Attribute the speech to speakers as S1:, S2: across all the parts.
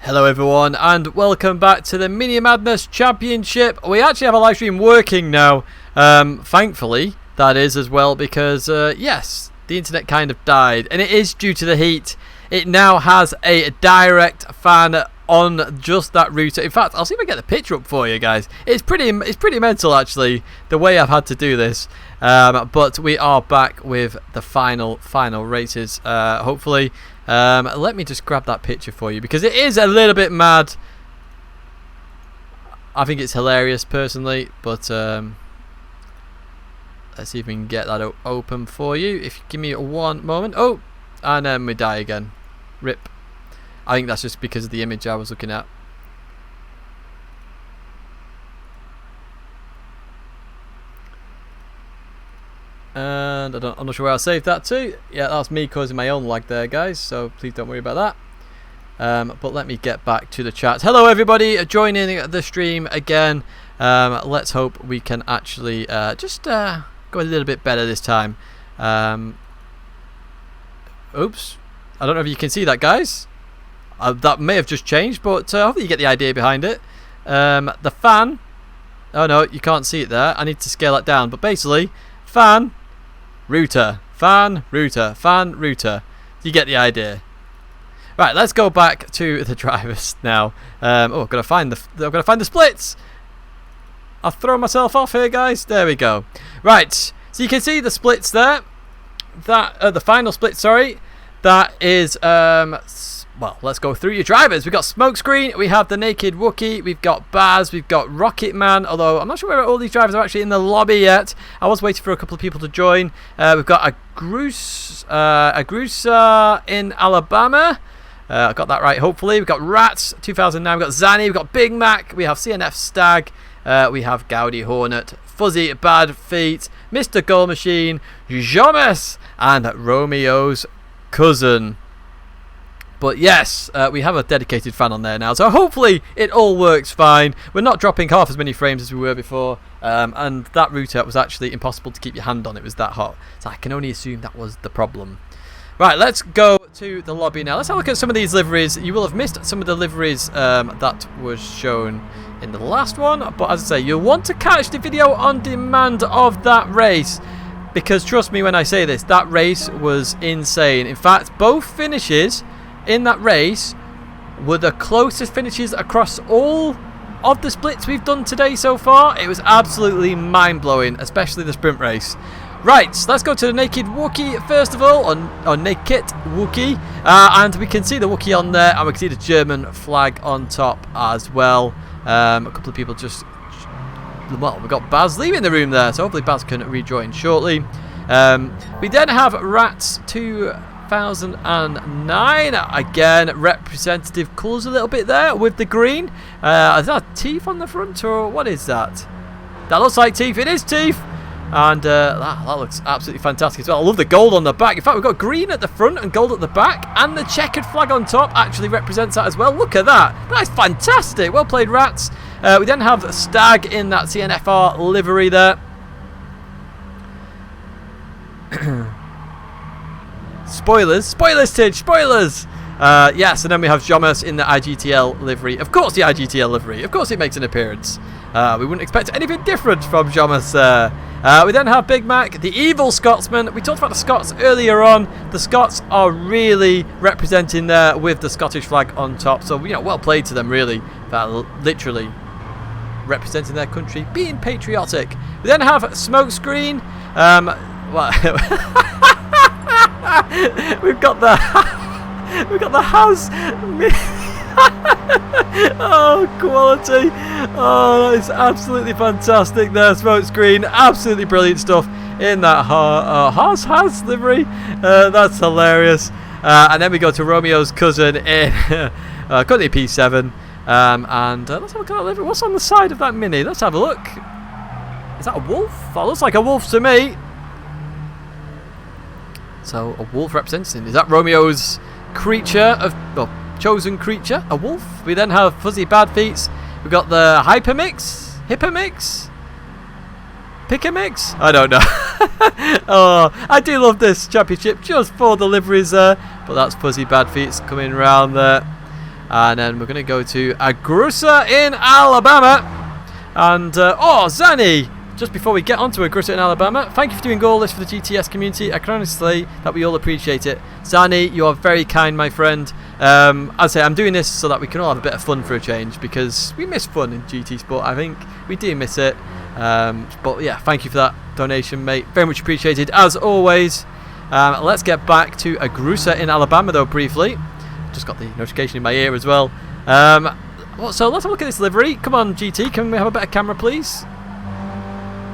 S1: Hello everyone and welcome back to the Mini Madness Championship. We actually have a live stream working now, thankfully that is as well, because yes, the internet kind of died and it is due to the heat. It now has a direct fan on just that router. In fact, I'll see if I get the picture up for you guys. It's pretty mental actually, the way I've had to do this. But we are back with the final races, hopefully. Let me just grab that picture for you because it is a little bit mad. I think it's hilarious personally, but let's see if we can get that open for you. If you give me one moment. Oh, and then we die again. Rip. I think that's just because of the image I was looking at. And I'm not sure where I saved that to. Yeah, that's me causing my own lag there, guys, so please don't worry about that. But let me get back to the chat. Hello everybody joining the stream again. Let's hope we can actually just go a little bit better this time. Oops, I don't know if you can see that, guys. That may have just changed, but hopefully you get the idea behind it. The fan, oh no, you can't see it there. I need to scale it down, but basically fan, router, fan, router, fan, router. You get the idea. Right, let's go back to the drivers now. Oh, I've got to find the splits. I've thrown myself off here, guys. There we go. Right, so you can see the splits there. That the final split, sorry. That is well, let's go through your drivers. We've got Smokescreen, we have the Naked Wookie, we've got Baz, we've got Rocket Man, although I'm not sure where all these drivers are actually in the lobby yet. I was waiting for a couple of people to join. We've got a Grusa in Alabama. I got that right, hopefully. We've got Rats 2009, we've got Zanny, we've got Big Mac, we have CNF Stag, we have Gowdy Hornet, Fuzzy Bad Feet, Mr. Goal Machine, Jomes, and Romeo's cousin. But yes, we have a dedicated fan on there now, so hopefully it all works fine. We're not dropping half as many frames as we were before, and that router was actually impossible to keep your hand on. It was that hot, so I can only assume that was the problem. Right, let's go to the lobby now. Let's have a look at some of these liveries. You will have missed some of the liveries that was shown in the last one, but as I say, you'll want to catch the video on demand of that race, because trust me when I say this, that race was insane. In fact, both finishes in that race were the closest finishes across all of the splits we've done today so far. It was absolutely mind-blowing, especially the sprint race. Right, so let's go to the Naked Wookie first of all, on Naked Wookie, and we can see the Wookie on there, and we can see the German flag on top as well. A couple of people just, well, we've got Baz leaving the room there, so hopefully Baz can rejoin shortly. We then have Rats 2009, again representative colours a little bit there with the green. Is that teeth on the front, or what is that? That looks like teeth. It is teeth, and that looks absolutely fantastic as well. I love the gold on the back. In fact, we've got green at the front and gold at the back, and the checkered flag on top actually represents that as well. Look at that. That's fantastic. Well played, Rats. We then have Stag in that CNF-R livery there. Spoilers, Tidge, spoilers! Yes, and then we have Jomes in the IGTL livery. Of course the IGTL livery, of course it makes an appearance. We wouldn't expect anything different from Jomes. We then have Big Mac, the evil Scotsman. We talked about the Scots earlier on. The Scots are really representing there with the Scottish flag on top. So, you know, well played to them really, literally representing their country, being patriotic. We then have Smokescreen. We've got the house. Oh, quality. Oh, that is absolutely fantastic there, Smokescreen. Absolutely brilliant stuff in that Haas livery. That's hilarious. And then we go to Romeo's cousin in currently P7. And let's have a look at that livery. What's on the side of that Mini? Let's have a look. Is that a wolf? That looks like a wolf to me. So a wolf representing. Is that Romeo's creature of, well, chosen creature? A wolf. We then have Fuzzy Bad Feet. We've got the Hypermix, Hippomix, Pickamix. I don't know. Oh, I do love this championship just for the liveries there. But that's Fuzzy Bad Feet coming round there. And then we're going to go to Augusta in Alabama. And, Zanny, just before we get on to Augusta in Alabama, thank you for doing all this for the GTS community. I can honestly say that we all appreciate it. Zanny, you are very kind, my friend. I say I'm doing this so that we can all have a bit of fun for a change, because we miss fun in GT Sport. I think we do miss it. But yeah, thank you for that donation, mate. Very much appreciated, as always. Let's get back to Augusta in Alabama, though, briefly. Just got the notification in my ear as well. So let's have a look at this livery. Come on, GT, can we have a better camera, please?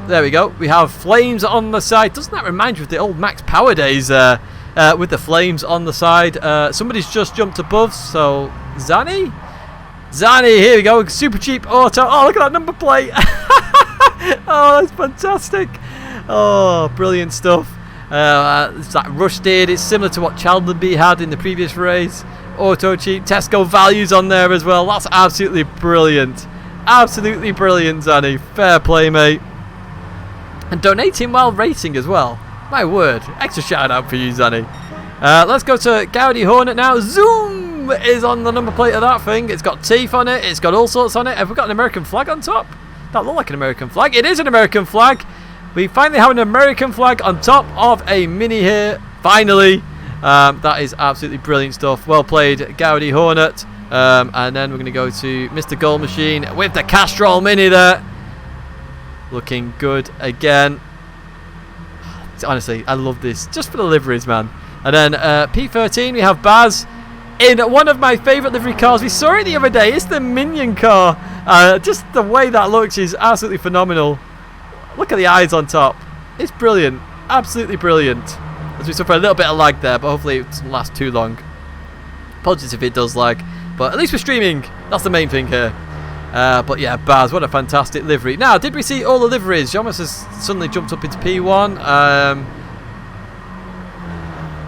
S1: There we go. We have flames on the side. Doesn't that remind you of the old Max Power days with the flames on the side? Somebody's just jumped above, so Zanny, here we go. Super cheap auto. Oh, look at that number plate. Oh, that's fantastic. Oh, brilliant stuff. It's that rusted. It's similar to what Chaldenby had in the previous race. Auto cheap. Tesco values on there as well. That's absolutely brilliant. Absolutely brilliant, Zanny. Fair play, mate. And donating while racing as well. My word. Extra shout out for you, Zanny. Let's go to Gaudi Hornet now. Zoom is on the number plate of that thing. It's got teeth on it. It's got all sorts on it. Have we got an American flag on top? That look like an American flag. It is an American flag. We finally have an American flag on top of a Mini here. Finally. That is absolutely brilliant stuff. Well played, Gaudi Hornet. And then we're going to go to Mr. Gold Machine with the Castrol Mini there. Looking good again. Honestly, I love this. Just for the liveries, man. And then P13, we have Baz in one of my favourite livery cars. We saw it the other day. It's the Minion car. Just the way that looks is absolutely phenomenal. Look at the eyes on top. It's brilliant. Absolutely brilliant. As we suffer a little bit of lag there, but hopefully it doesn't last too long. Apologies if it does lag. But at least we're streaming. That's the main thing here. But yeah, Baz, what a fantastic livery. Now, did we see all the liveries? Jomas has suddenly jumped up into P1.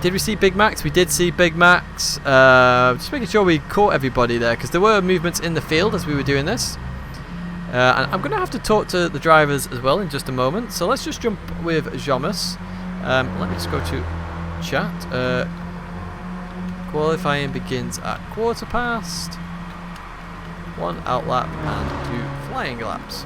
S1: Did we see Big Max? We did see Big Max. Just making sure we caught everybody there, because there were movements in the field as we were doing this. And I'm going to have to talk to the drivers as well in just a moment. So let's just jump with Jomas. Let me just go to chat. Qualifying begins at 1/4. 1 out lap and 2 flying laps.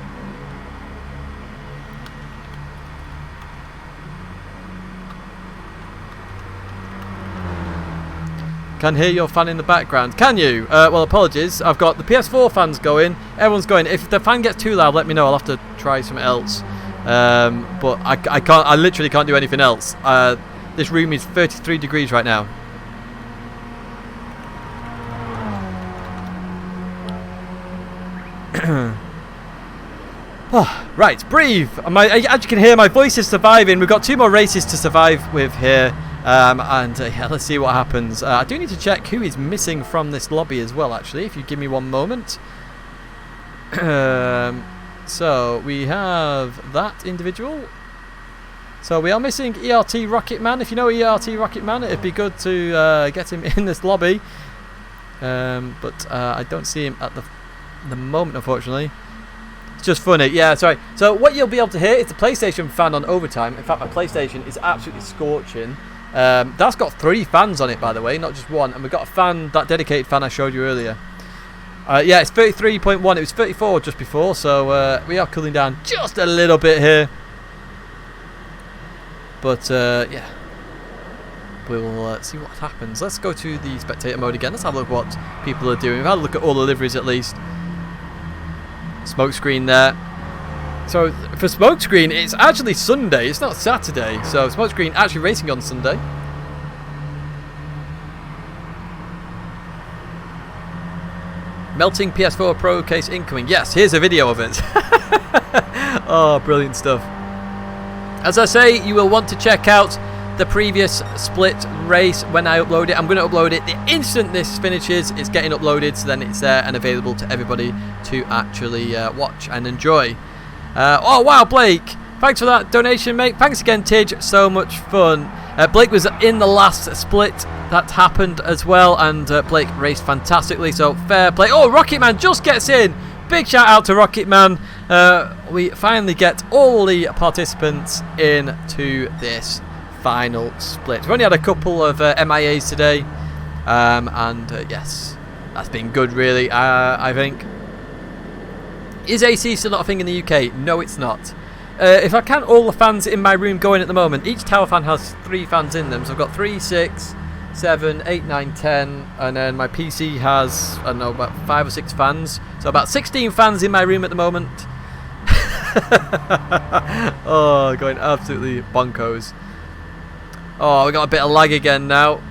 S1: Can hear your fan in the background. Can you? Well, apologies. I've got the PS4 fans going. Everyone's going. If the fan gets too loud, let me know. I'll have to try something else. But I can't. I literally can't do anything else. This room is 33 degrees right now. Oh, right, breathe. As you can hear, my voice is surviving. We've got 2 more races to survive with here. Yeah, let's see what happens. I do need to check who is missing from this lobby as well, actually, if you give me one moment. So we have that individual. So we are missing ERT Rocketman. If you know ERT Rocketman, it'd be good to get him in this lobby. But I don't see him at the moment, unfortunately. It's just funny. Yeah, sorry. So what you'll be able to hear is the PlayStation fan on overtime. In fact, my PlayStation is absolutely scorching. That's got 3 fans on it, by the way, not just 1. And we've got a fan, that dedicated fan I showed you earlier. Yeah, it's 33.1. It was 34 just before, so we are cooling down just a little bit here. But yeah, we'll see what happens. Let's go to the spectator mode again. Let's have a look at what people are doing. We've had a look at all the liveries at least. Smoke screen there. So for Smokescreen, it's actually Sunday. It's not Saturday. So Smokescreen actually racing on Sunday. Melting PS4 Pro case incoming. Yes, here's a video of it. Oh, brilliant stuff. As I say, you will want to check out the previous split race when I upload it. I'm going to upload it the instant this finishes. It's getting uploaded, so then it's there and available to everybody to actually watch and enjoy. Oh wow, Blake, thanks for that donation, mate. Thanks again, Tidge, so much fun. Blake was in the last split that happened as well, and Blake raced fantastically, so fair play. Oh, Rocketman just gets in. Big shout out to Rocketman. We finally get all the participants into this final split. We've only had a couple of MIAs today, and yes, That's been good, really, I think. Is AC still not a thing in the UK? No, it's not. If I count all the fans in my room going at the moment, each tower fan has 3 fans in them. So I've got 3, 6, 7, 8, 9, 10, and then my PC has, I don't know, about 5 or 6 fans. So about 16 fans in my room at the moment. Oh, going absolutely bonkos. Oh, we got a bit of lag again now.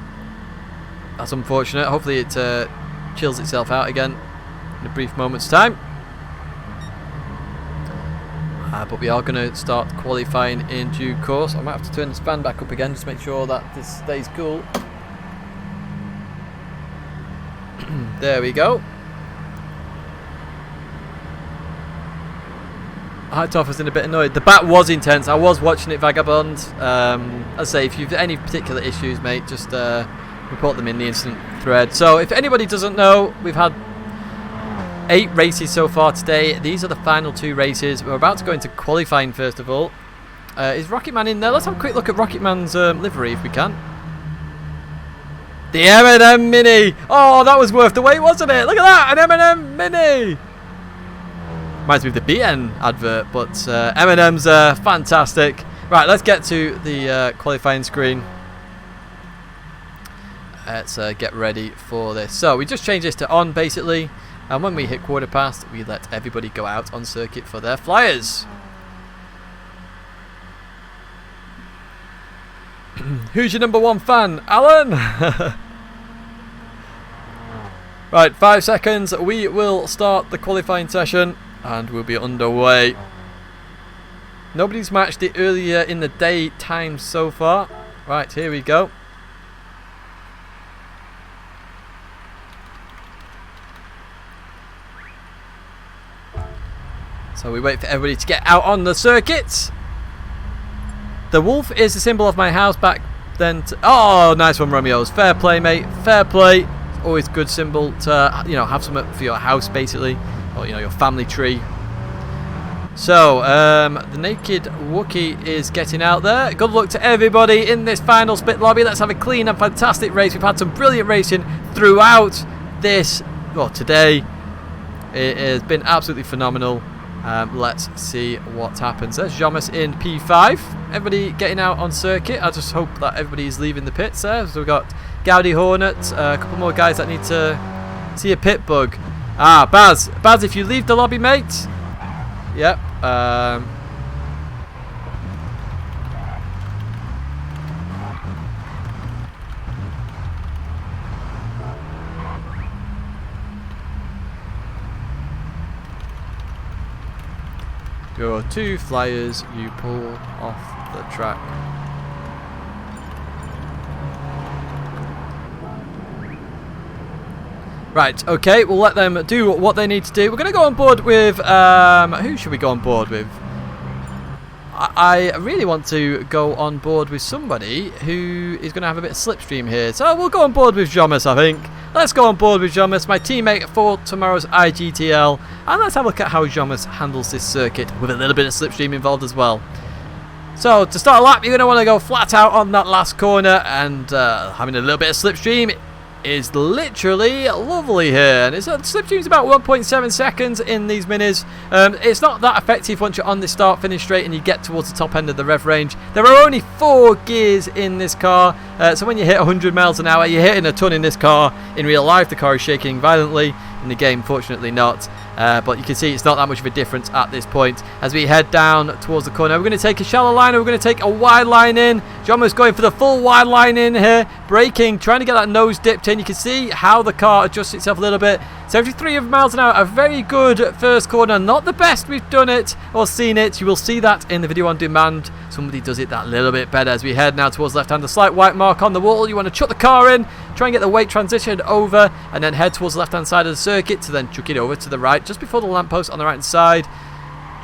S1: That's unfortunate. Hopefully it chills itself out again in a brief moment's time. But we are going to start qualifying in due course. I might have to turn this fan back up again just to make sure that this stays cool. There we go. Hightop was in a bit annoyed. The bat was intense. I was watching it, Vagabond. As I say, if you've any particular issues, mate, just report them in the incident thread. So if anybody doesn't know, we've had 8 races so far today. These are the final 2 races. We're about to go into qualifying first of all. Is Rocketman in there? Let's have a quick look at Rocketman's livery if we can. The M&M Mini! Oh, that was worth the wait, wasn't it? Look at that! An M&M Mini! Reminds me of the BN advert, but M&M's fantastic. Right, let's get to the qualifying screen. Let's get ready for this. So we just changed this to on basically, and when we hit quarter past, we let everybody go out on circuit for their flyers. Who's your number 1 fan? Alan? Right, 5 seconds. We will start the qualifying session and we'll be underway. Nobody's matched it earlier in the day time so far. Right, here we go. So we wait for everybody to get out on the circuit. The wolf is the symbol of my house back then. Oh, nice one, Romeo's. Fair play, mate. Fair play. It's always a good symbol to, you know, have something for your house, basically, or, you know, your family tree. So, the naked Wookiee is getting out there. Good luck to everybody in this final split lobby. Let's have a clean and fantastic race. We've had some brilliant racing throughout this, well, today. It has been absolutely phenomenal. Let's see what happens. There's Jomas in P5. Everybody getting out on circuit. I just hope that everybody's leaving the pits there. So we've got Gaudi Hornet, a couple more guys that need to see a pit bug. Ah, Baz. Baz, if you leave the lobby, mate. Yep. Your 2 flyers, you pull off the track. Right, okay, we'll let them do what they need to do. We're going to go on board with, who should we go on board with? I really want to go on board with somebody who is going to have a bit of slipstream here. So we'll go on board with Jomas, I think. Let's go on board with Jomas, my teammate for tomorrow's IGTL. And let's have a look at how Jomas handles this circuit with a little bit of slipstream involved as well. So to start a lap, you're going to want to go flat out on that last corner. And having a little bit of slipstream is literally lovely here, and slipstream's about 1.7 seconds in these minis. It's not that effective once you're on the start finish straight and you get towards the top end of the rev range. There are only 4 gears in this car, so when you hit 100 miles an hour, you're hitting a ton in this car. In real life, the car is shaking violently. In the game, fortunately not. But you can see it's not that much of a difference at this point. As we head down towards the corner, we're going to take a shallow line, we're going to take a wide line in. Jomo's going for the full wide line in here, braking, trying to get that nose dipped in. You can see how the car adjusts itself a little bit. 73 miles an hour, a very good first corner. Not the best we've done it or seen it. You will see that in the video on demand. Somebody does it that little bit better. As we head now towards left hand, a slight white mark on the wall. You want to chuck the car in, try and get the weight transitioned over, and then head towards the left hand side of the circuit to then chuck it over to the right, just before the lamppost on the right hand side.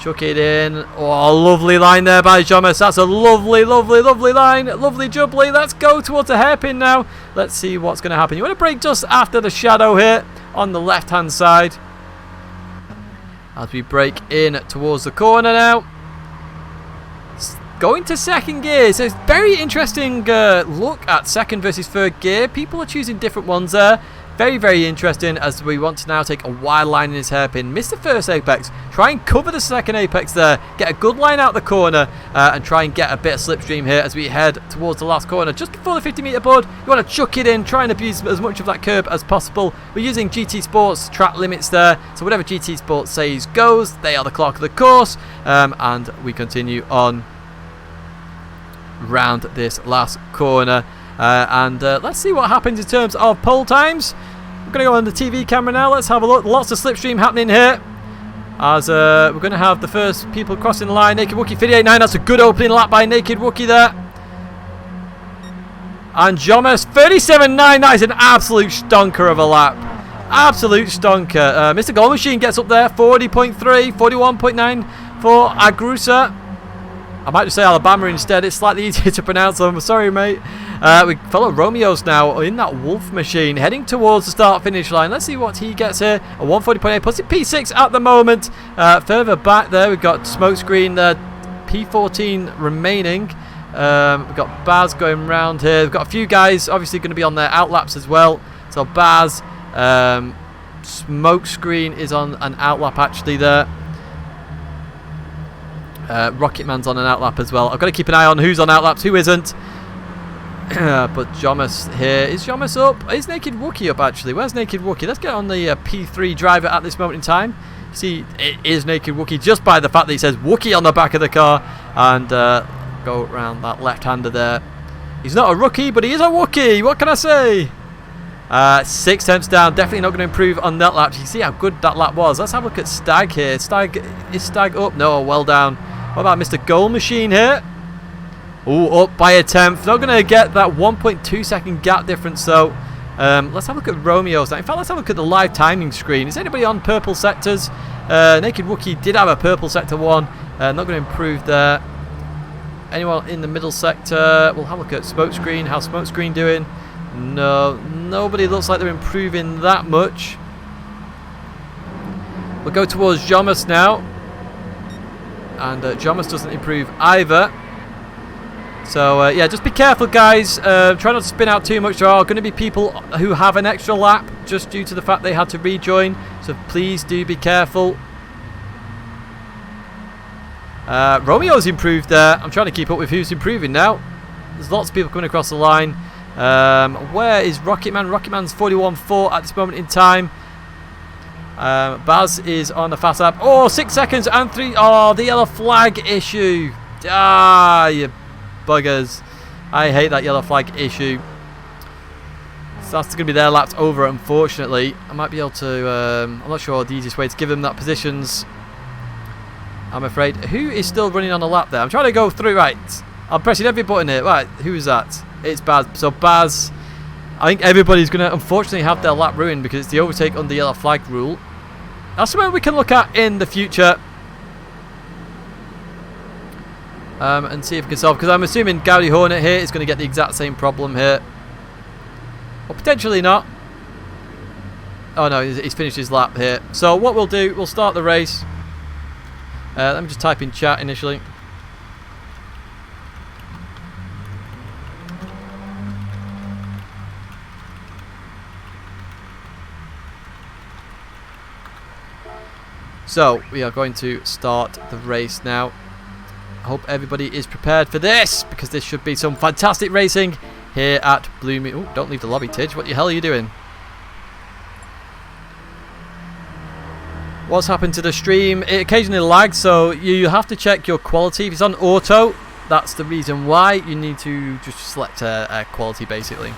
S1: Chuck it in. Oh, lovely line there by Jomas. That's a lovely, lovely, lovely line. Lovely jubbly. Let's go towards the hairpin now. Let's see what's going to happen. You want to brake just after the shadow here on the left hand side. As we brake in towards the corner now. going to second gear. So it's very interesting look at second versus third gear. People are choosing different ones there. Very, very interesting, as we want to now take a wide line in his hairpin. Miss the first apex. Try and cover the second apex there. Get a good line out the corner and try and get a bit of slipstream here as we head towards the last corner. Just before the 50-meter board, you want to chuck it in. Try and abuse as much of that curb as possible. We're using GT Sports track limits there. So whatever GT Sports says goes. They are the clock of the course. And we continue on round this last corner. Let's see what happens in terms of pole times. We're going to go on the TV camera now. Let's have a look. Lots of slipstream happening here. As we're going to have the first people crossing the line. Naked Wookie 58.9. That's a good opening lap by Naked Wookie there. And Jomas 37.9. That is an absolute stonker of a lap. Absolute stonker. Mr. Gold Machine gets up there. 40.3. 41.9 for Agrusa. I might just say Alabama instead. It's slightly easier to pronounce. I'm sorry, mate. We follow Romeo's now in that Wolf Machine, heading towards the start-finish line. Let's see what he gets here. A 140.8 puts it P6 at the moment. Further back there, we've got Smokescreen there. P14 remaining. We've got Baz going round here. We've got a few guys obviously going to be on their outlaps as well. So Baz, Smokescreen is on an outlap actually there. Rocketman's on an outlap as well. I've got to keep an eye on who's on outlaps, who isn't. But Jomas here. Is Jomas up? Is Naked Wookie up actually? Where's Naked Wookie? Let's get on the P3 driver at this moment in time. See, it is Naked Wookie just by the fact that he says Wookie on the back of the car. And go around that left-hander there. He's not a rookie, but he is a Wookie. What can I say? 6 tenths down. Definitely not going to improve on that lap. You see how good that lap was. Let's have a look at Stag here. Is Stag up? No, well down. What about Mr. Gold Machine here? Oh, up by a tenth. Not going to get that 1.2 second gap difference though. Let's have a look at Romeo's now. In fact, let's have a look at the live timing screen. Is anybody on purple sectors? Naked Wookie did have a purple sector 1. Not going to improve there. Anyone in the middle sector? We'll have a look at Smokescreen. How's Smokescreen doing? No, nobody looks like they're improving that much. We'll go towards Jomas now. And Jomas doesn't improve either. So yeah, just be careful guys. Try not to spin out too much. There are going to be people who have an extra lap just due to the fact they had to rejoin. So please do be careful. Romeo's improved there. I'm trying to keep up with who's improving now. There's lots of people coming across the line. Where is Rocketman? Rocketman's 41.4 at this moment in time. Baz is on the fast lap. Oh, 6 seconds and 3. Oh, the yellow flag issue. Ah, you buggers. I hate that yellow flag issue. So that's going to be their laps over, unfortunately. I might be able to... I'm not sure the easiest way to give them that positions. I'm afraid. Who is still running on the lap there? I'm trying to go through. Right. I'm pressing every button here. Right. Who is that? It's Baz. So Baz... I think everybody's going to unfortunately have their lap ruined because it's the overtake under the yellow flag rule. That's something we can look at in the future. And see if we can solve. Because I'm assuming Gaudi Hornet here is going to get the exact same problem here. Or potentially not. Oh no, he's finished his lap here. So what we'll do, we'll start the race. Let me just type in chat initially. So we are going to start the race now. I hope everybody is prepared for this because this should be some fantastic racing here at Bluemoon. Oh, don't leave the lobby, Tidge. What the hell are you doing? What's happened to the stream? It occasionally lags, so you have to check your quality. If it's on auto, that's the reason why. You need to just select a quality, basically.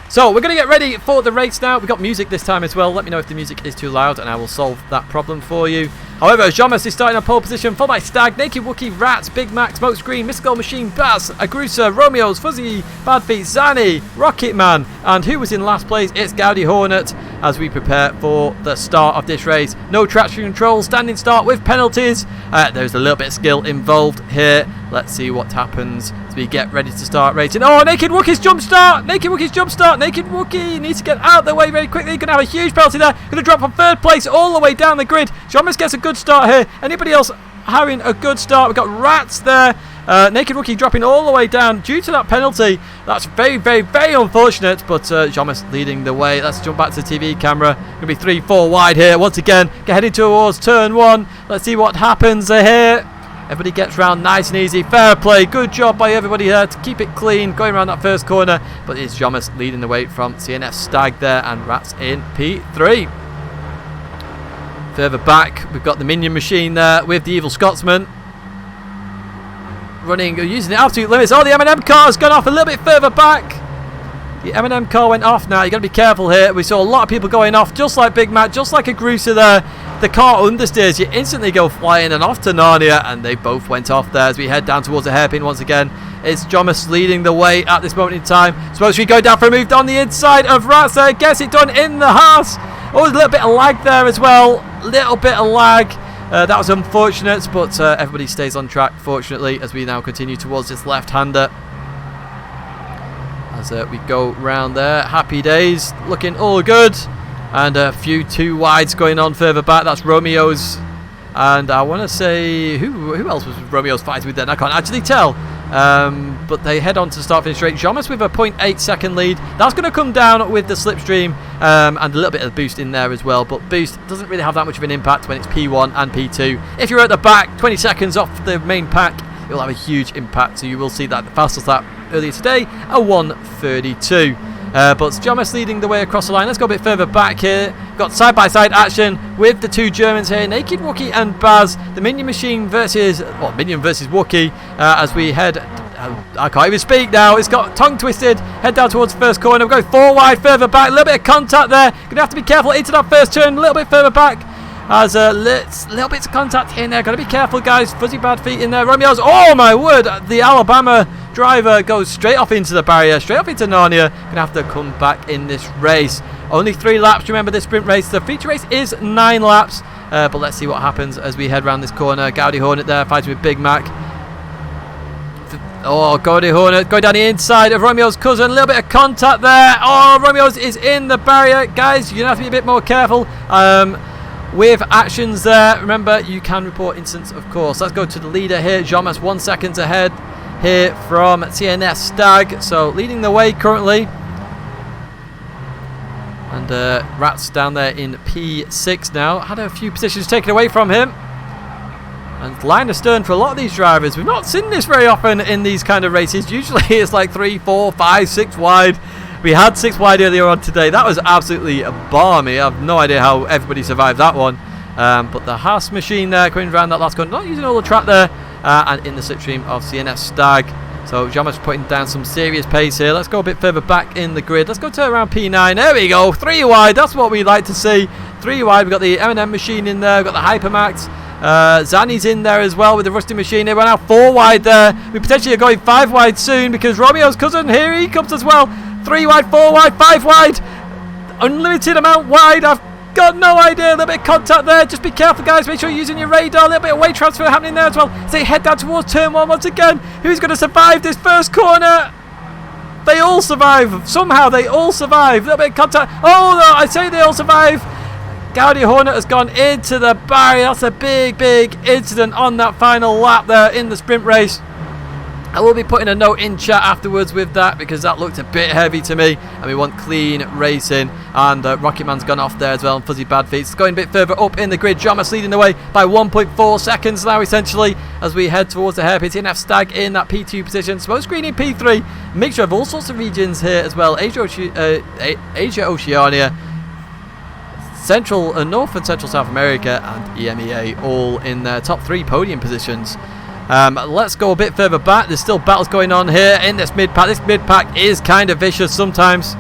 S1: So we're going to get ready for the race now. We've got music this time as well. Let me know if the music is too loud and I will solve that problem for you. However, Jomas is starting on pole position, followed by Stag, Naked Wookie, Rats, Big Mac, Smokescreen, Mystical Machine, Baz, Agrusa, Romeo's, Fuzzy, Bad Feet, Zani, Rocketman, and who was in last place? It's Gaudi Hornet as we prepare for the start of this race. No traction control, standing start with penalties. There's a little bit of skill involved here. Let's see what happens as we get ready to start racing. Oh, Naked Wookie's jump start! Naked Wookie's jump start! Naked Wookie needs to get out of the way very quickly. Going to have a huge penalty there. Going to drop from third place all the way down the grid. Jomas gets a good start here. Anybody else having a good start? We've got Rats there. Naked Rookie dropping all the way down due to that penalty. That's very, very, very unfortunate, but Jomas leading the way. Let's jump back to the TV camera. Going to be 3-4 wide here once again. Get heading towards turn 1. Let's see what happens here. Everybody gets round nice and easy. Fair play. Good job by everybody here to keep it clean going around that first corner. But it's Jomas leading the way from CNF Stag there, and Rats in P3. Further back, we've got the Minion Machine there with the Evil Scotsman. Running, using the absolute limits. Oh, the M&M car has gone off a little bit further back. The M&M car went off now. You've got to be careful here. We saw a lot of people going off, just like Big Mac, just like a Gruser there. The car understeers. You instantly go flying and off to Narnia, and they both went off there as we head down towards the hairpin once again. It's Jomas leading the way at this moment in time. Supposed to be going down for a move down the inside of Rats there. Gets it done in the house. Oh, there's a little bit of lag there as well. Little bit of lag. That was unfortunate, but everybody stays on track, fortunately, as we now continue towards this left-hander. As we go round there. Happy days, looking all good. And a few 2 wides going on further back. That's Romeo's. And I want to say, who else was Romeo's fighting with then? I can't actually tell. But they head on to start finish straight. Jomas with a 0.8 second lead. That's going to come down with the slipstream and a little bit of boost in there as well. But boost doesn't really have that much of an impact when it's P1 and P2. If you're at the back, 20 seconds off the main pack, it will have a huge impact. So you will see that the fastest lap earlier today, a 1:32. But Jomas leading the way across the line. Let's go a bit further back here. Got side-by-side action with the 2 Germans here, Naked Wookie and Baz. The Minion Machine versus, well, Minion versus Wookie, as we head, I can't even speak now. It's got tongue twisted. Head down towards the first corner. We're going 4 wide further back. A little bit of contact there. Going to have to be careful into that first turn. A little bit further back. As little bits of contact in there. Got to be careful, guys. Fuzzy bad feet in there. Romeo's, oh my word, the Alabama driver goes straight off into the barrier, straight off into Narnia. Gonna have to come back in this race. Only 3 laps. Remember, this sprint race, the feature race is 9 laps. But let's see what happens as we head around this corner. Gaudi Hornet there fighting with Big Mac. Oh, Gaudi Hornet going down the inside of Romeo's cousin. A little bit of contact there. Oh, Romeo's is in the barrier, guys. You're gonna have to be a bit more careful. With actions there, remember you can report incidents, of course. Let's go to the leader here. Jomas 1 second ahead here from CNS Stag, so leading the way currently. And Rats down there in P6 now. Had a few positions taken away from him. And line astern for a lot of these drivers. We've not seen this very often in these kind of races. Usually it's like 3, 4, 5, 6 wide. We had 6 wide earlier on today. That was absolutely balmy. I have no idea how everybody survived that one. But the Haas machine there going around that last corner, not using all the track there. And in the slipstream of CNF Stag. So Jomas putting down some serious pace here. Let's go a bit further back in the grid. Let's go to around P9. There we go. 3 wide. That's what we like to see. 3 wide. We've got the M&M machine in there. We've got the Hypermax. Zani's in there as well with the Rusty machine. They went out 4 wide there. We potentially are going 5 wide soon because Romeo's cousin, here he comes as well. 3 wide, 4 wide, 5 wide. Unlimited amount wide. I've got no idea. A little bit of contact there. Just be careful, guys. Make sure you're using your radar. A little bit of weight transfer happening there as well. As they head down towards turn 1 once again. Who's going to survive this first corner? They all survive. Somehow they all survive. A little bit of contact. Oh, no, I say they all survive. Gaudi Hornet has gone into the barrier. That's a big, big incident on that final lap there in the sprint race. I will be putting a note in chat afterwards with that because that looked a bit heavy to me and we want clean racing. And Rocketman's gone off there as well and Fuzzy Bad Feet. It's going a bit further up in the grid. Jomas leading the way by 1.4 seconds now essentially as we head towards the hairpin. TNF Stag in that P2 position. Smoke Screen in P3. Mixture of all sorts of regions here as well. Asia, Oceania, Central, North and Central South America and EMEA all in their top 3 podium positions. Let's go a bit further back. There's still battles going on here in this mid-pack. This mid-pack is kind of vicious sometimes.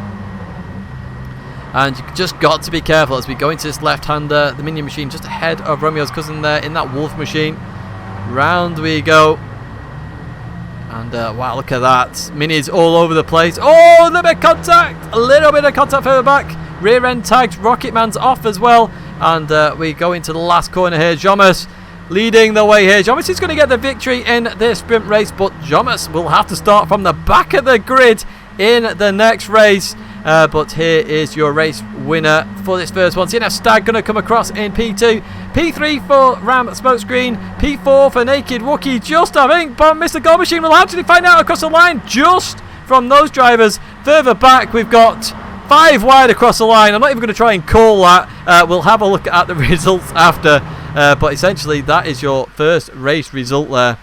S1: And you just got to be careful as we go into this left-hander. The Minion machine just ahead of Romeo's cousin there in that Wolf machine. Round we go. And wow, look at that. Minis all over the place. Oh, a little bit of contact. A little bit of contact further back. Rear end tags. Rocketman's off as well. And we go into the last corner here. Jomas leading the way here. Jomas is going to get the victory in this sprint race, but Jomas will have to start from the back of the grid in the next race. But here is your race winner for this first one. CNF Stag going to come across in P2. P3 for Ram Smokescreen. P4 for Naked Wookie. Just, I think, but Mr. Goal Machine will actually find out across the line just from those drivers. Further back, we've got 5 wide across the line. I'm not even going to try and call that. We'll have a look at the results after. But essentially, that is your first race result there.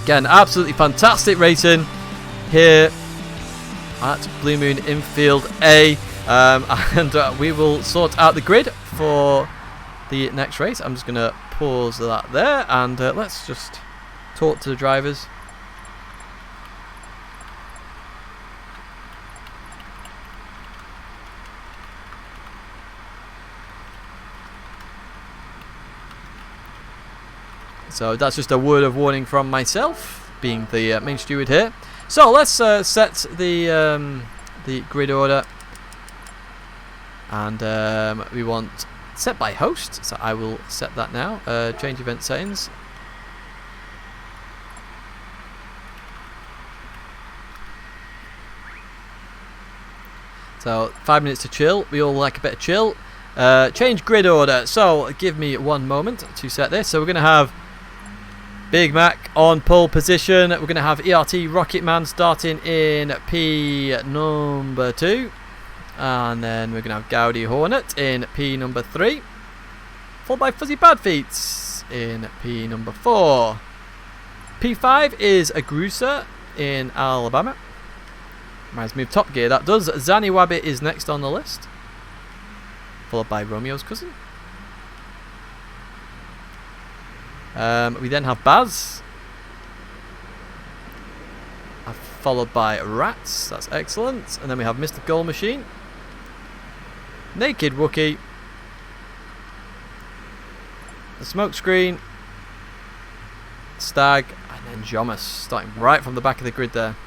S1: Again, absolutely fantastic racing here at Bluemoon Infield A. And we will sort out the grid for the next race. I'm just going to pause that there, and let's just talk to the drivers. So that's just a word of warning from myself, being the main steward here. So let's set the grid order, and we want set by host. So I will set that now. Change event settings. So 5 minutes to chill. We all like a bit of chill. Change grid order. So give me 1 moment to set this. So we're going to have Big Mac on pole position. We're going to have ERT Rocketman starting in P number 2. And then we're going to have Gaudi Hornet in P number 3. Followed by Fuzzy Badfeet in P number 4. P5 is Agrusa in Alabama. Reminds me of Top Gear, that does. Zanny Wabbit is next on the list. Followed by Romeo's cousin. We then have Baz, followed by Rats, that's excellent. And then we have Mr. Goal Machine, Naked Wookie, the Smokescreen, Stag, and then Jomus, starting right from the back of the grid there.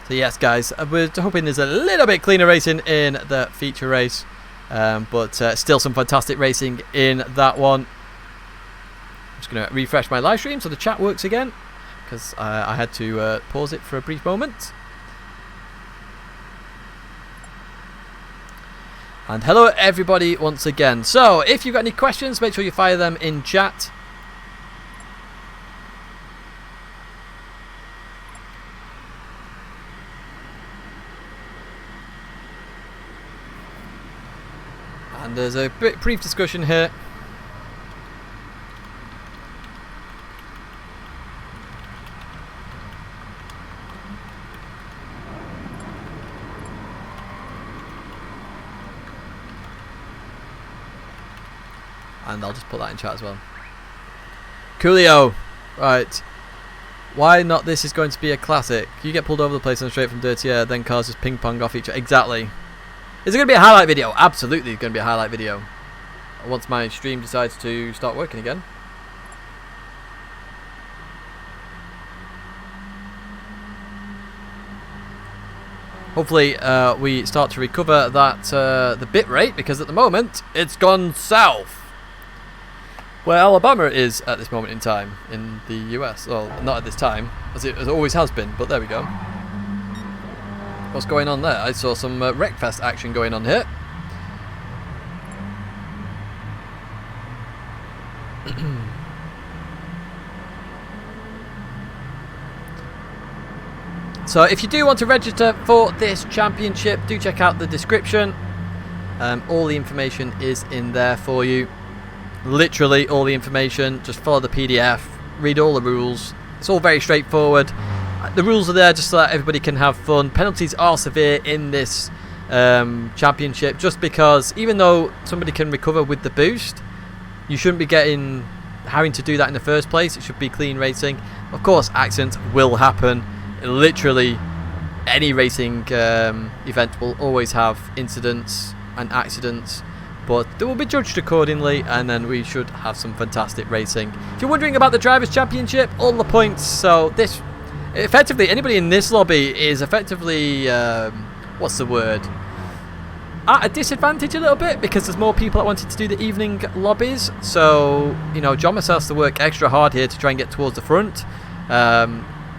S1: So yes guys, we're hoping there's a little bit cleaner racing in the feature race. But still some fantastic racing in that one. I'm just going to refresh my live stream so the chat works again, because I had to pause it for a brief moment. And hello everybody once again. So if you've got any questions, make sure you fire them in chat. And there's a brief discussion here. And I'll just put that in chat as well. Coolio. Right. Why not this is going to be a classic? You get pulled over the place on straight from dirty air, then cars just ping pong off each other. Exactly. Is it going to be a highlight video? Absolutely it's going to be a highlight video. Once my stream decides to start working again. Hopefully we start to recover that the bit rate, because at the moment it's gone south. Where Alabama is at this moment in time in the US. Well, not at this time, as it always has been, but there we go. What's going on there? I saw some Wreckfest action going on here. So if you do want to register for this championship, do check out the description. All the information is in there for you. Literally all the information. Just follow the PDF, read all the rules. It's all very straightforward. The rules are there just so that everybody can have fun. Penalties are severe in this championship, just because even though somebody can recover with the boost, you shouldn't be having to do that in the first place. It should be clean racing. Of course, accidents will happen. Literally any racing event will always have incidents and accidents, but they will be judged accordingly, and then we should have some fantastic racing. If you're wondering about the Drivers' Championship, all the points, so this effectively, anybody in this lobby is effectively, what's the word? At a disadvantage a little bit, because there's more people that wanted to do the evening lobbies. So, you know, Jomus has to work extra hard here to try and get towards the front.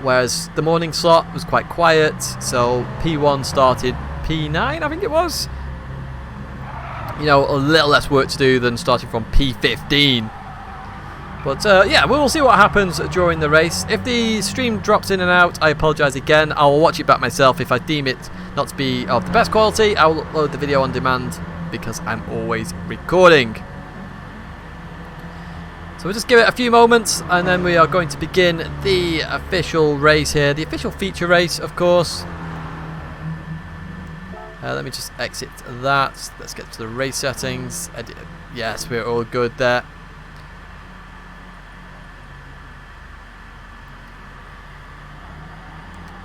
S1: Whereas the morning slot was quite quiet. So P1 started P9, I think it was. you know, a little less work to do than starting from P15. But yeah, we will see what happens during the race. If the stream drops in and out, I apologise again. I will watch it back myself. If I deem it not to be of the best quality, I will upload the video on demand because I'm always recording. So we'll just give it a few moments and then we are going to begin the official race here. The official feature race, of course. Let me just exit that. Let's get to the race settings. Yes, we're all good there.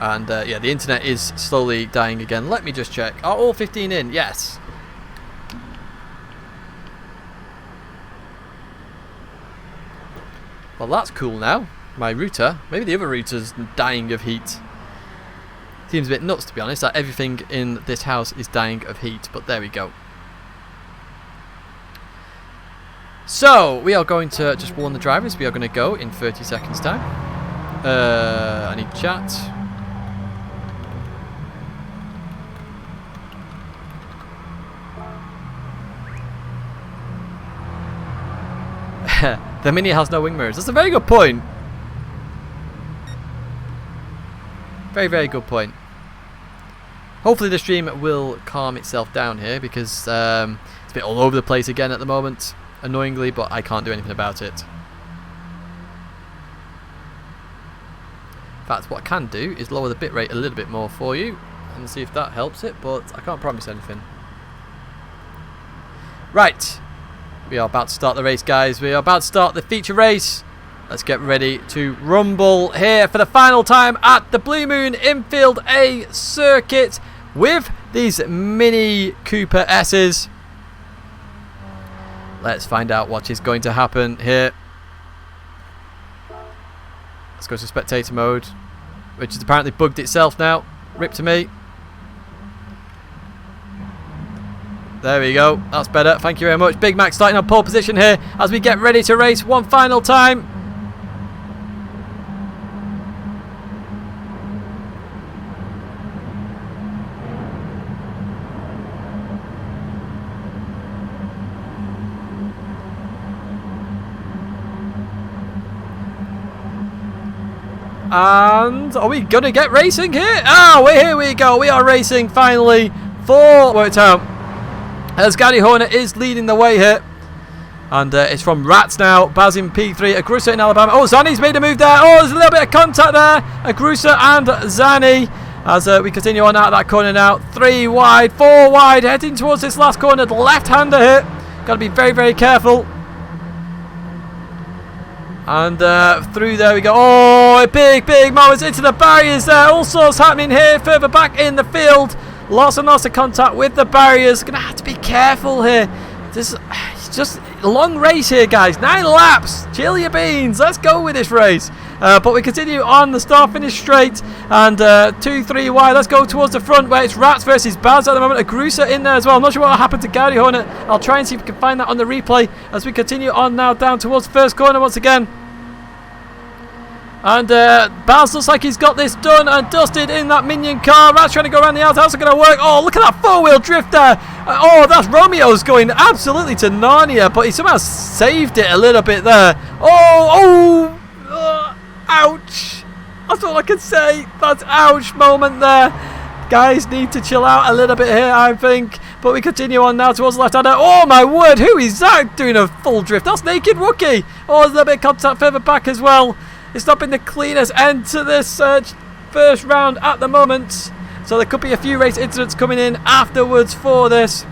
S1: And yeah, the internet is slowly dying again. Let me just check. Are all 15 in? Yes. Well, that's cool now. My router. Maybe the other router's dying of heat. Seems a bit nuts, to be honest, that everything in this house is dying of heat. But there we go. So, we are going to just warn the drivers. We are going to go in 30 seconds time. I need chat. The Mini has no wing mirrors. That's a very good point. Very, very good point. Hopefully the stream will calm itself down here because it's a bit all over the place again at the moment, annoyingly, but I can't do anything about it. In fact, what I can do is lower the bitrate a little bit more for you and see if that helps it, but I can't promise anything. Right. We are about to start the race, guys. We are about to start the feature race. Let's get ready to rumble here for the final time at the Bluemoon Infield A circuit with these Mini Cooper S's. Let's find out what is going to happen here. Let's go to spectator mode, which has apparently bugged itself now. Rip to me. There we go. That's better. Thank you very much. Big Mac starting on pole position here as we get ready to race one final time. And are we going to get racing here? Oh, here we go. We are racing finally for worked out. As Gary Horner is leading the way here. And it's from Rats now. Baz in P3. Agrusa in Alabama. Oh, Zani's made a move there. Oh, there's a little bit of contact there. Agrusa and Zani. As we continue on out of that corner now. 3 wide, 4 wide. Heading towards this last corner. The left-hander here. Got to be very, very careful. And through there we go. Oh, big, big moments into the barriers there. All sorts happening here. Further back in the field. Lots and lots of contact with the barriers. Going to have to be careful here. This is just a long race here, guys. 9 laps. Chill your beans. Let's go with this race. But we continue on the start-finish straight. And 2, 3 wide. Let's go towards the front where it's Rats versus Baz at the moment. Agrusa in there as well. I'm not sure what happened to Gary Hornet. I'll try and see if we can find that on the replay as we continue on now down towards the first corner once again. And Baz looks like he's got this done and dusted in that minion car. Rats trying to go around the outside. How's it going to work? Oh, look at that 4-wheel drift there. Oh, that's Romeo's going absolutely to Narnia, but he somehow saved it a little bit there. Ouch. That's all I can say. That's ouch moment there. Guys need to chill out a little bit here, I think. But we continue on now towards the left-hander. Oh, my word. Who is that doing a full drift? That's Naked Wookie. Oh, there's a little bit of contact further back as well. It's not been the cleanest end to this first round at the moment. So there could be a few race incidents coming in afterwards for this.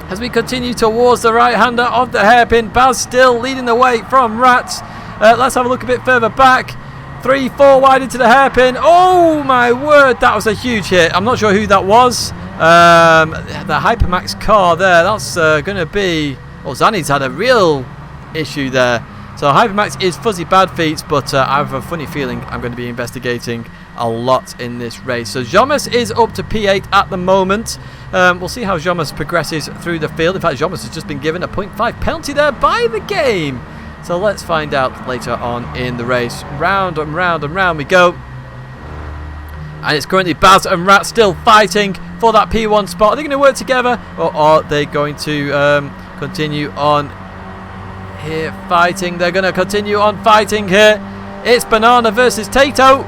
S1: As we continue towards the right-hander of the hairpin. Baz still leading the way from Rats. Let's have a look a bit further back. 3, 4 wide into the hairpin. Oh my word, that was a huge hit. I'm not sure who that was. The Hypermax car there. That's going to be... Oh, Zani's had a real issue there. So Hypermax is fuzzy bad feet, but I have a funny feeling I'm going to be investigating a lot in this race. So Jomas is up to P8 at the moment. We'll see how Jomas progresses through the field. In fact, Jomas has just been given a 0.5 penalty there by the game. So let's find out later on in the race. Round and round and round we go. And it's currently Baz and Rat still fighting for that P1 spot. Are they going to work together, or are they going to continue on here fighting? They're going to continue on fighting here. It's Banana versus Tato.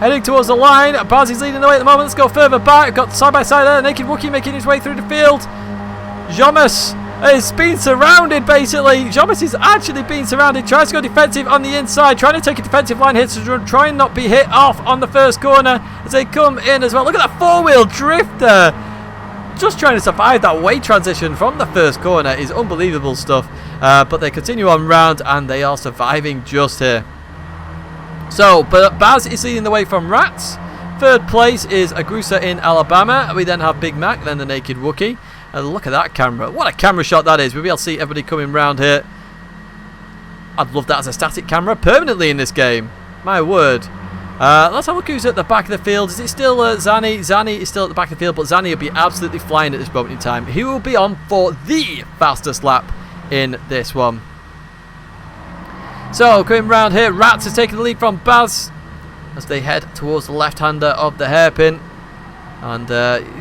S1: Heading towards the line. Baz is leading the way at the moment. Let's go further back. We've got side by side there. Naked Wookie making his way through the field. Jomas is being surrounded, basically. Jomas is actually being surrounded. Tries to go defensive on the inside. Trying to take a defensive line hit to try and not be hit off on the first corner as they come in as well. Look at that four-wheel drift there. Just trying to survive that weight transition from the first corner is unbelievable stuff. But they continue on round and they are surviving just here. So, but Baz is leading the way from Rats. Third place is Agrusa in Alabama. We then have Big Mac, then the Naked Wookie. And look at that camera. What a camera shot that is. We'll be able to see everybody coming round here. I'd love that as a static camera permanently in this game. My word. Let's have a look who's at the back of the field. Is it still Zani? Zani is still at the back of the field, but Zani will be absolutely flying at this moment in time. He will be on for the fastest lap in this one. So, coming round here, Rats is taking the lead from Baz as they head towards the left-hander of the hairpin. And,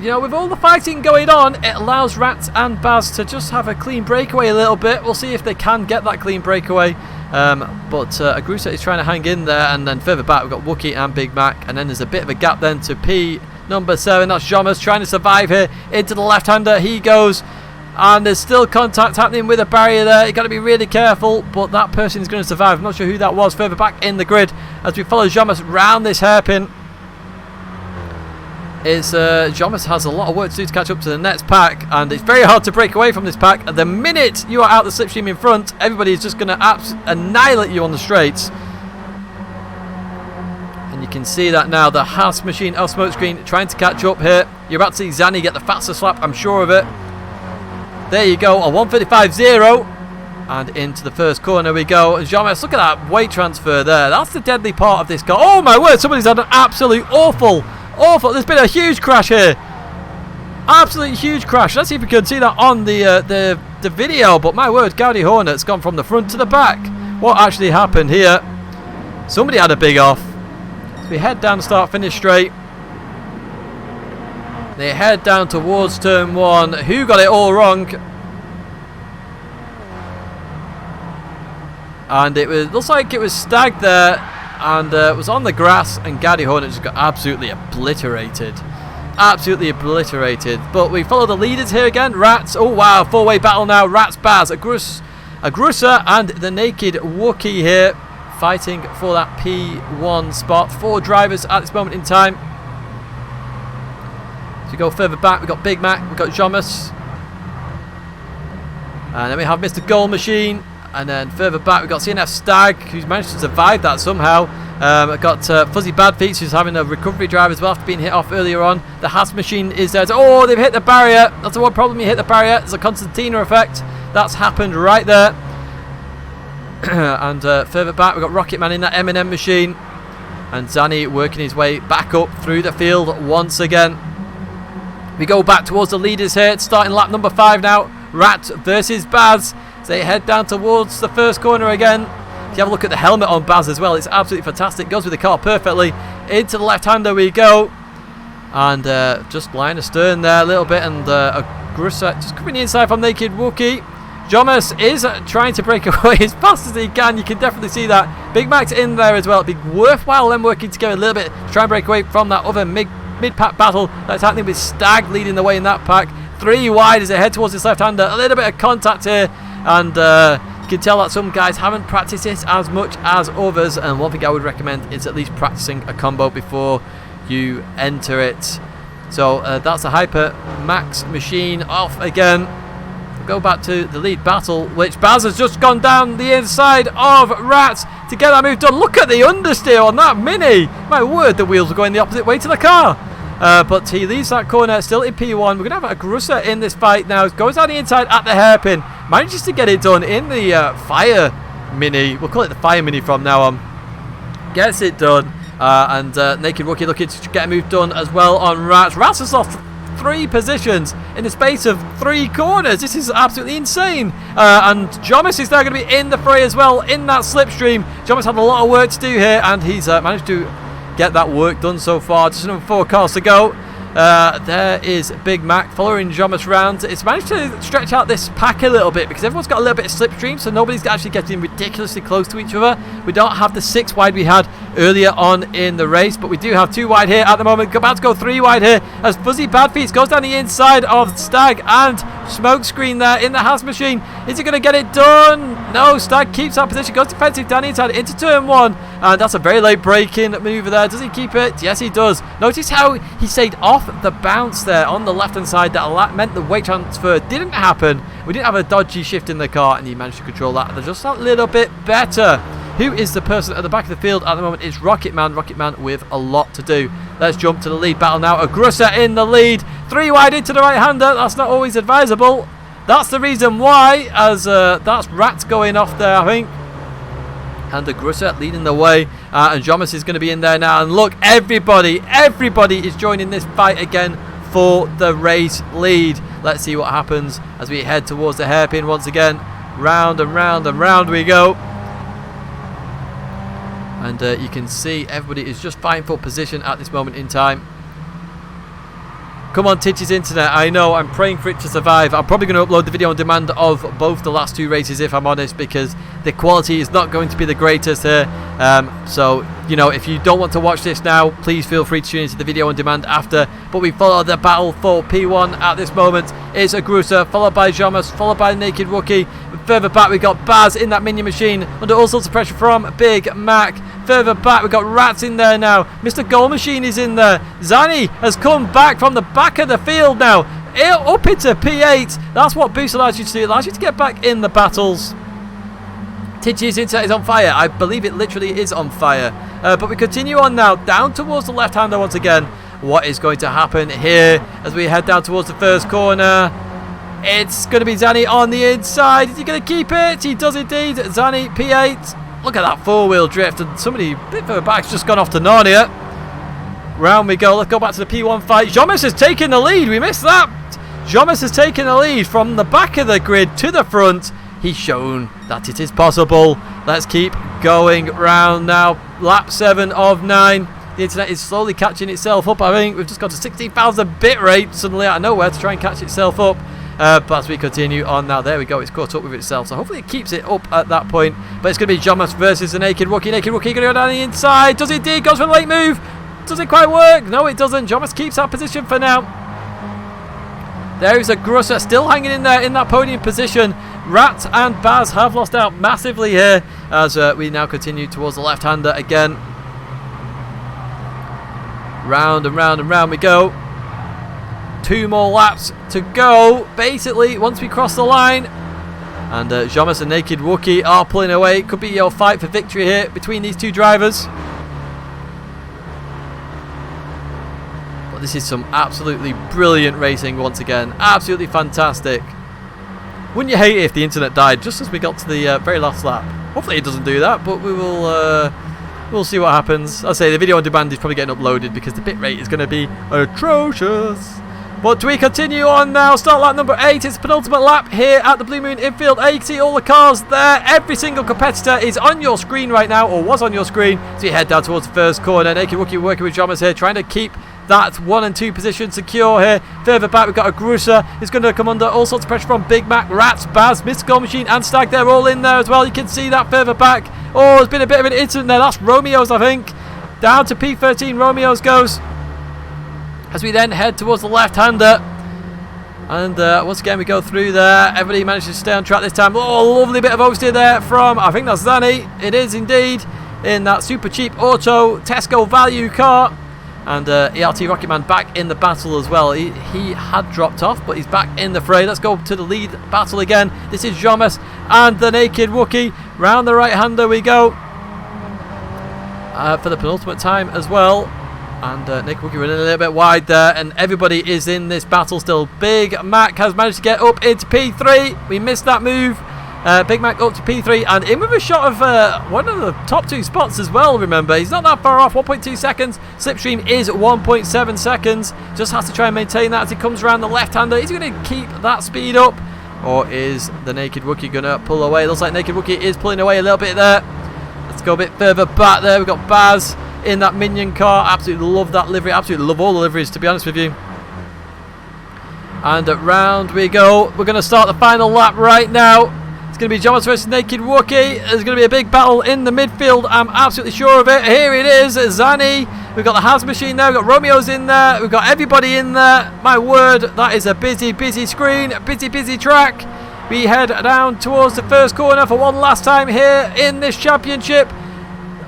S1: you know, with all the fighting going on, it allows Rats and Baz to just have a clean breakaway a little bit. We'll see if they can get that clean breakaway. But Agrusa is trying to hang in there. And then further back, we've got Wookie and Big Mac. And then there's a bit of a gap then to P number 7. That's Jomas trying to survive here. Into the left-hander he goes. And there's still contact happening with a barrier there. You've got to be really careful, but that person is going to survive. I'm not sure who that was. Further back in the grid as we follow Jomas round this hairpin. Jomas has a lot of work to do to catch up to the next pack, and it's very hard to break away from this pack. The minute you are out the slipstream in front, everybody is just going to annihilate you on the straights. And you can see that now. The Haas machine of Smokescreen trying to catch up here. You're about to see Zanny get the fastest lap, I'm sure of it. There you go, a 1:35.0, and into the first corner we go. And Jomas, look at that weight transfer there. That's the deadly part of this car. Oh my word, somebody's had an absolute awful. There's been a huge crash here. Absolutely huge crash. Let's see if we can see that on the video. But my word, Gaudi Hornet's gone from the front to the back. What actually happened here? Somebody had a big off. So we head down, start, finish straight. They head down towards turn 1. Who got it all wrong? And it looks like it was Stag there, and it was on the grass, and Gaudi Hornet just got absolutely obliterated. Absolutely obliterated. But we follow the leaders here again. Rats. Oh wow, 4-way battle now. Rats, Baz, Agrusa, and the Naked Wookie here, fighting for that P1 spot. 4 drivers at this moment in time. We go further back, we've got Big Mac, we've got Jomas, and then we have Mr. Gold Machine, and then further back we've got CNF Stag, who's managed to survive that somehow. We've got Fuzzy Bad Feet, who's having a recovery drive as well after being hit off earlier on. The Haas machine is there. Oh, they've hit the barrier. That's the one problem, you hit the barrier. There's a Constantina effect. That's happened right there. And further back we've got Rocket Man in that M&M machine, and Zanny working his way back up through the field once again. We go back towards the leaders here. It's starting lap number 5 now. Rat versus Baz. So they head down towards the first corner again. If you have a look at the helmet on Baz as well, it's absolutely fantastic. Goes with the car perfectly. Into the left-hander we go. And just line astern there a little bit. And Agrusa just coming inside from Naked Wookie. Jomas is trying to break away as fast as he can. You can definitely see that. Big Mac's in there as well. It'd be worthwhile them working together a little bit to try and break away from that other mid-pack battle that's happening with Stag leading the way in that pack. 3 wide as they head towards this left-hander. A little bit of contact here, and you can tell that some guys haven't practiced it as much as others, and one thing I would recommend is at least practicing a combo before you enter it. So that's a Hyper Max machine off again. We'll go back to the lead battle, which Baz has just gone down the inside of Rats to get that move done. Look at the understeer on that Mini. My word, the wheels are going the opposite way to the car. But he leaves that corner still in P1. We're going to have a Agrusa in this fight now. Goes down the inside at the hairpin. Manages to get it done in the Fire Mini. We'll call it the Fire Mini from now on. Gets it done. And Naked Wookie looking to get a move done as well on Rats. Rats has lost 3 positions in the space of 3 corners. This is absolutely insane. And Jomas is now going to be in the fray as well in that slipstream. Jomas had a lot of work to do here, and he's managed to get that work done so far. Just another 4 cars to go. There is Big Mac following Jomas round. It's managed to stretch out this pack a little bit because everyone's got a little bit of slipstream, so nobody's actually getting ridiculously close to each other. We don't have the 6 wide we had earlier on in the race, but we do have 2 wide here at the moment. About to go 3 wide here as Fuzzy Badfeet goes down the inside of Stag, and Smokescreen there in the House Machine. Is he going to get it done? No, Stag keeps that position, goes defensive down the inside into turn 1, and that's a very late braking maneuver there. Does he keep it? Yes, he does. Notice how he stayed off the bounce there on the left hand side. That meant the weight transfer didn't happen. We didn't have a dodgy shift in the car, and he managed to control that just a little bit better. Who is the person at the back of the field at the moment? It's Rocket Man. Rocket Man with a lot to do. Let's jump to the lead battle now. Aggressor in the lead. 3 wide into the right-hander. That's not always advisable. That's the reason why, as that's Rat going off there, I think. And Aggressor leading the way. And Jomas is going to be in there now. And look, everybody is joining this fight again for the race lead. Let's see what happens as we head towards the hairpin once again. Round and round and round we go. And you can see everybody is just fighting for position at this moment in time. Come on, Tidgney's internet. I know, I'm praying for it to survive. I'm probably going to upload the video on demand of both the last 2 races, if I'm honest, because the quality is not going to be the greatest here. So, you know, if you don't want to watch this now, please feel free to tune into the video on demand after. But we follow the battle for P1 at this moment. It's Aggressor, followed by Jomas, followed by Naked Wookie. Further back, we got Baz in that minion machine under all sorts of pressure from Big Mac. Further back, we've got Rats in there now. Mr. Goal Machine is in there. Zanny has come back from the back of the field now. Up into P8. That's what Boost allows you to do. It allows you to get back in the battles. Tidgney's internet is on fire. I believe it literally is on fire. But we continue on now, down towards the left-hander once again. What is going to happen here as we head down towards the first corner? It's going to be Zanny on the inside. Is he going to keep it? He does indeed. Zanny, P8. Look at that 4-wheel drift. And somebody a bit further back's just gone off to Narnia. Round we go. Let's go back to the P1 fight. Jomas has taken the lead. We missed that. Jomas has taken the lead from the back of the grid to the front. He's shown that it is possible. Let's keep going round now. Lap 7 of 9. The internet is slowly catching itself up, I think. We've just got to 16,000 bit rate suddenly out of nowhere to try and catch itself up. But as we continue on now, there we go, it's caught up with itself, so hopefully it keeps it up at that point. But it's going to be Jomas versus the Naked Wookie. Naked Wookie going to go down the inside. Does it indeed? Goes for the late move. Does it quite work? No, it doesn't. Jomas keeps that position for now. There is Aggressor still hanging in there in that podium position. Rat and Baz have lost out massively here as we now continue towards the left-hander again. Round and round and round we go. 2 more laps to go, basically, once we cross the line. And Jomas and Naked Wookie are pulling away. It could be your fight for victory here between these 2 drivers. But this is some absolutely brilliant racing once again. Absolutely fantastic. Wouldn't you hate it if the internet died just as we got to the very last lap? Hopefully it doesn't do that, but we will... we'll see what happens. I say the video on demand is probably getting uploaded because the bit rate is going to be atrocious. But we continue on now. Start lap number 8. It's the penultimate lap here at the Bluemoon Infield A. You can see all the cars there. Every single competitor is on your screen right now, or was on your screen. So you head down towards the first corner. Naked Wookie working with Jomas here, trying to keep that 1 and 2 position secure here. Further back, we've got Aggressor. He's going to come under all sorts of pressure from Big Mac, Rats, Baz, Mr. Goal Machine, and Stag. They're all in there as well. You can see that further back. Oh, there's been a bit of an incident there. That's Romeo's, I think. Down to P13, Romeo's goes. As we then head towards the left-hander. And once again we go through there. Everybody manages to stay on track this time. Oh, lovely bit of oversteer there from, I think that's Zanny. It is indeed, in that super cheap auto Tesco value car. And ERT Rocket Man back in the battle as well. He had dropped off, but he's back in the fray. Let's go to the lead battle again. This is Jomas and the Naked Wookie. Round the right-hander we go. For the penultimate time as well. And Naked Wookie running a little bit wide there. And everybody is in this battle still. Big Mac has managed to get up into P3. We missed that move. Big Mac up to P3 and in with a shot of one of the top 2 spots as well, remember. He's not that far off, 1.2 seconds. Slipstream is 1.7 seconds. Just has to try and maintain that as he comes around the left-hander. Is he going to keep that speed up? Or is the Naked Wookie going to pull away? Looks like Naked Wookie is pulling away a little bit there. Let's go a bit further back there. We've got Baz. in that minion car. Absolutely love that livery. Absolutely love all the liveries, to be honest with you. And round we go. We're going to start the final lap right now. It's going to be Jonas versus Naked Wookie. There's going to be a big battle in the midfield. I'm absolutely sure of it. Here it is. Zanny. We've got the house machine there. We've got Romeo's in there. We've got everybody in there. My word, that is a busy, busy screen. Busy, busy track. We head down towards the first corner for one last time here in this championship.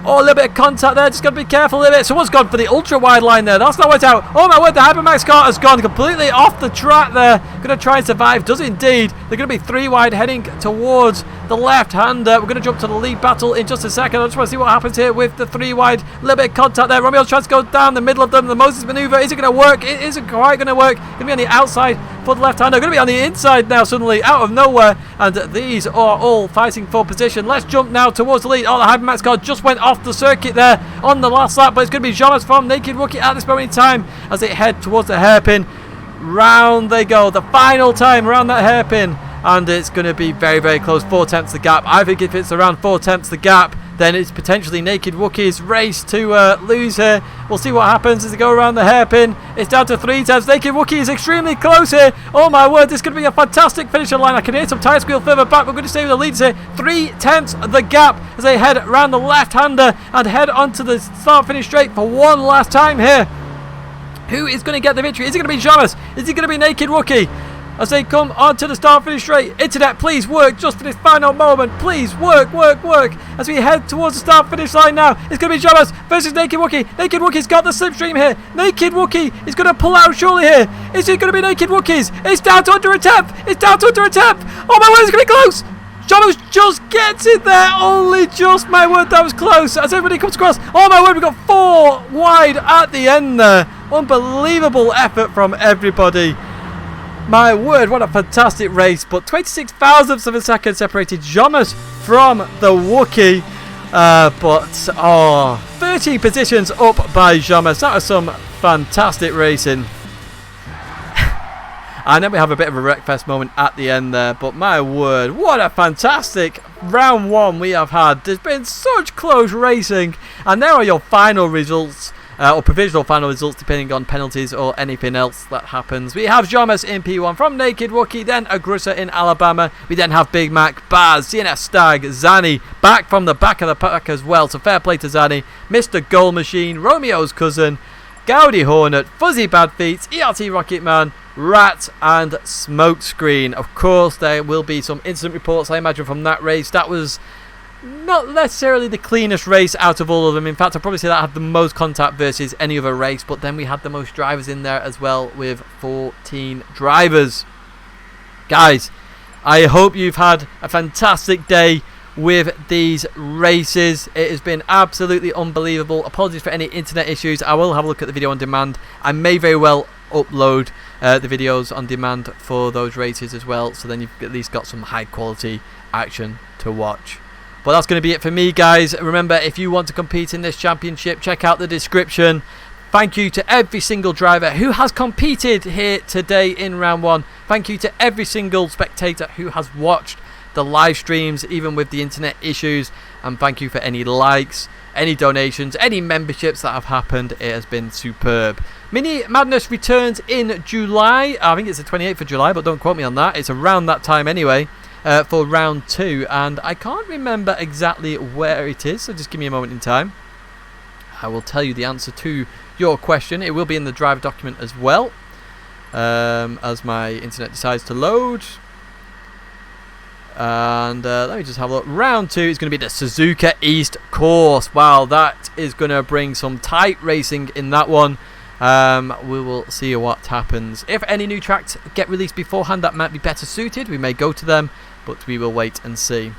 S1: Oh, a little bit of contact there. Just got to be careful with it. Someone's gone for the ultra wide line there. That's not what's out. Oh my word, the Hypermax car has gone completely off the track there. Going to try and survive. Does indeed. They're going to be 3 wide heading towards the left-hander. We're going to jump to the lead battle in just a second. I just want to see what happens here with the 3 wide. A little bit of contact there. Romeo's trying to go down the middle of them. The Moses maneuver. Is it going to work? It isn't quite going to work. Going to be on the outside for the left-hander. Going to be on the inside now suddenly out of nowhere. And these are all fighting for position. Let's jump now towards the lead. Oh, the Hypermax car just went off the circuit there on the last lap, but it's going to be Jonas from Naked Wookie at this moment in time as they head towards the hairpin. Round they go, the final time around that hairpin, and it's going to be very, very close. 4 tenths the gap. I think if it's around 4 tenths the gap, then it's potentially Naked Wookie's race to lose here. We'll see what happens as they go around the hairpin. It's down to 3 tenths. Naked Wookie is extremely close here. Oh my word, this is going to be a fantastic finishing line. I can hear some tyre squeal further back. We're going to stay with the leaders here. 3 tenths the gap as they head around the left-hander and head onto the start-finish straight for one last time here. Who is going to get the victory? Is it going to be Jonas? Is it going to be Naked Wookie? As they come onto the start finish straight. Internet, please work just for this final moment. Please work, work, work. As we head towards the start finish line now. It's going to be Jonas versus Naked Wookie. Naked Wookie's got the slipstream here. Naked Wookie is going to pull out surely here. Is it going to be Naked Wookie's? It's down to under a tenth. It's down to under a tenth. Oh my word, it's going to be close. Jonas just gets it there. Only just, my word, that was close. As everybody comes across. Oh my word, we've got 4 wide at the end there. Unbelievable effort from everybody. My word, what a fantastic race. But 26 thousandths of a second separated Jonas from the Wookie. But 30 positions up by Jonas. That was some fantastic racing. And then we have a bit of a wreckfest moment at the end there. But my word, what a fantastic round 1 we have had. There's been such close racing. And there are your final results. Or provisional final results depending on penalties or anything else that happens. We have Jonas in P1 from Naked Wookie, then Agrusa in Alabama. We then have Big Mac, Baz, CNS Stag, Zanny back from the back of the pack as well. So fair play to Zanny. Mr. Goal Machine, Romeo's cousin, Gaudi Hornet, Fuzzy Bad Feet, ERT Rocket Man, Rat and Smokescreen. Of course there will be some incident reports I imagine from that race. That was not necessarily the cleanest race out of all of them. In fact, I'd probably say that had the most contact versus any other race. But then we had the most drivers in there as well with 14 drivers. Guys, I hope you've had a fantastic day with these races. It has been absolutely unbelievable. Apologies for any internet issues. I will have a look at the video on demand. I may very well upload the videos on demand for those races as well. So then you've at least got some high quality action to watch. But that's going to be it for me, guys. Remember, if you want to compete in this championship, check out the description. Thank you to every single driver who has competed here today in round 1. Thank you to every single spectator who has watched the live streams, even with the internet issues. And thank you for any likes, any donations, any memberships that have happened. It has been superb. Mini Madness returns in July. I think it's the 28th of July, but don't quote me on that. It's around that time anyway. For round 2, and I can't remember exactly where it is, so just give me a moment in time. I will tell you the answer to your question. It will be in the driver document as well, as my internet decides to load. And let me just have a look. Round 2 is going to be the Suzuka East course. Wow, that is going to bring some tight racing in that one. We will see what happens. If any new tracks get released beforehand that might be better suited, we may go to them, but we will wait and see.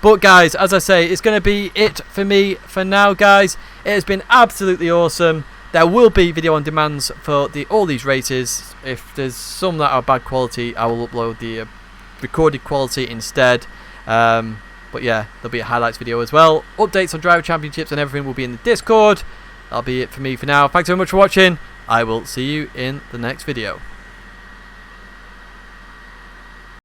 S1: But guys, as I say, it's going to be it for me for now, guys. It has been absolutely awesome. There will be video on demands for all these races. If there's some that are bad quality, I will upload the recorded quality instead. But yeah, there'll be a highlights video as well. Updates on driver championships and everything will be in the Discord. That'll be it for me for now. Thanks very much for watching. I will see you in the next video.